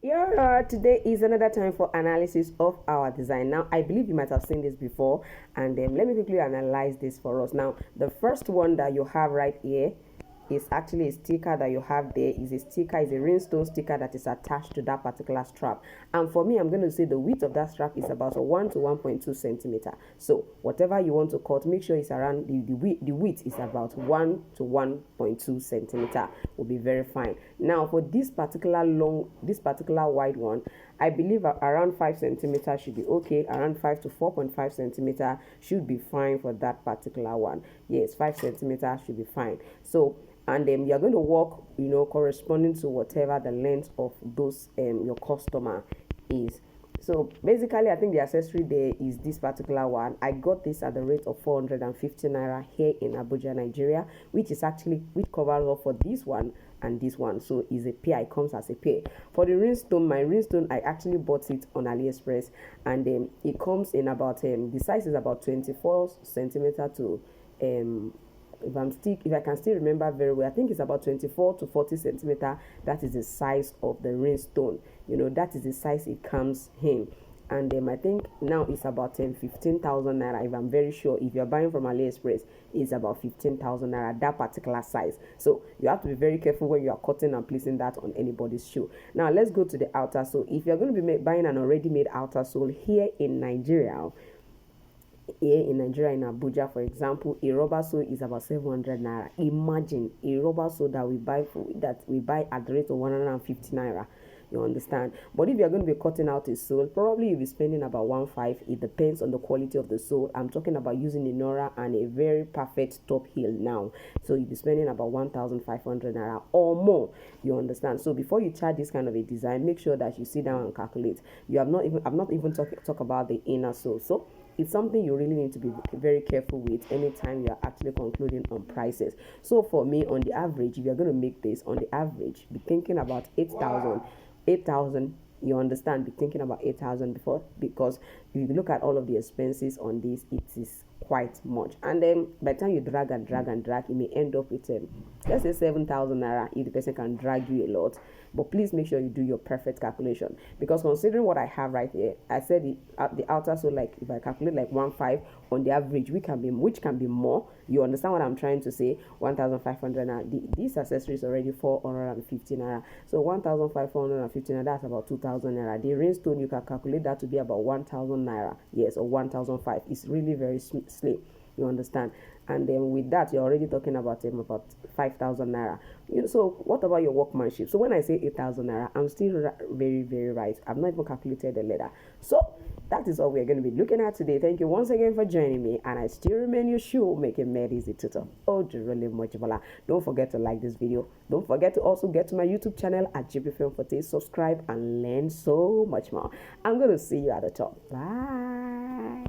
Yeah, today is another time for analysis of our design. Now, I believe you might have seen this before, and let me quickly analyze this for us. Now, the first one that you have right here is actually a sticker that you have there. Is a sticker, is a rhinestone sticker that is attached to that particular strap. And for me, I'm going to say the width of that strap is about 1 to 1.2 centimeter. So whatever you want to cut, make sure it's around the width is about 1 to 1.2 centimeter. Will be very fine. Now for this particular wide one, I believe around 5 centimeters should be okay. Around 5 to 4.5 centimeter should be fine for that particular one. Yes, 5 centimeters should be fine. So, and then you're going to work, corresponding to whatever the length of those your customer is. So basically, I think the accessory there is this particular one. I got this at the rate of 450 naira here in Abuja, Nigeria, which covers up for this one and this one. So is a pair. It comes as a pair. For the rhinestone, my rhinestone, I actually bought it on AliExpress, and it comes in about the size is about 24 centimeter to if I can still remember very well, I think it's about 24 to 40 centimeter. That is the size of the rhinestone. That is the size it comes in. And I think now it's about 15,000 naira. If I'm very sure, if you're buying from AliExpress, it's about 15,000 naira, that particular size. So you have to be very careful when you are cutting and placing that on anybody's shoe. Now let's go to the outer sole. If you're going to be buying an already made outer sole here in Nigeria, in Abuja, for example, a rubber sole is about 700 naira. Imagine a rubber sole that we buy at the rate of 150 naira. You understand? But if you're going to be cutting out a sole, probably you'll be spending about 1.5. It depends on the quality of the sole. I'm talking about using a Nora and a very perfect top heel now. So you'll be spending about 1,500 naira or more. You understand? So before you charge this kind of a design, make sure that you sit down and calculate. I've not even talk about the inner sole. So it's something you really need to be very careful with anytime you're actually concluding on prices. So for me, on the average, if you're going to make this, on the average, be thinking about 8,000. You understand? Be thinking about 8,000 before, because if you look at all of the expenses on this, it is quite much. And then by the time you drag, you may end up with let's say 7,000 naira if the person can drag you a lot. But please make sure you do your perfect calculation, because considering what I have right here, I said the outer, so like if I calculate like 1.5 on the average, which can be more. You understand what I'm trying to say? 1,500 naira. This accessory is already 450 naira. So 1,550 naira, that's about 2,000 naira. The rhinestone, you can calculate that to be about 1,000 naira. Yes, or 1,005. It's really very slim. You understand? And then with that, you're already talking about 5,000 naira. So what about your workmanship? So when I say 8,000 naira, I'm still very, very right. I've not even calculated the leather. So that is all we're going to be looking at today. Thank you once again for joining me, and I still remain your Shoemaking Made Easy tutor. Really much. Don't forget to like this video. Don't forget to also get to my YouTube channel at Jibbyfemforte. Subscribe and learn so much more. I'm going to see you at the top. Bye.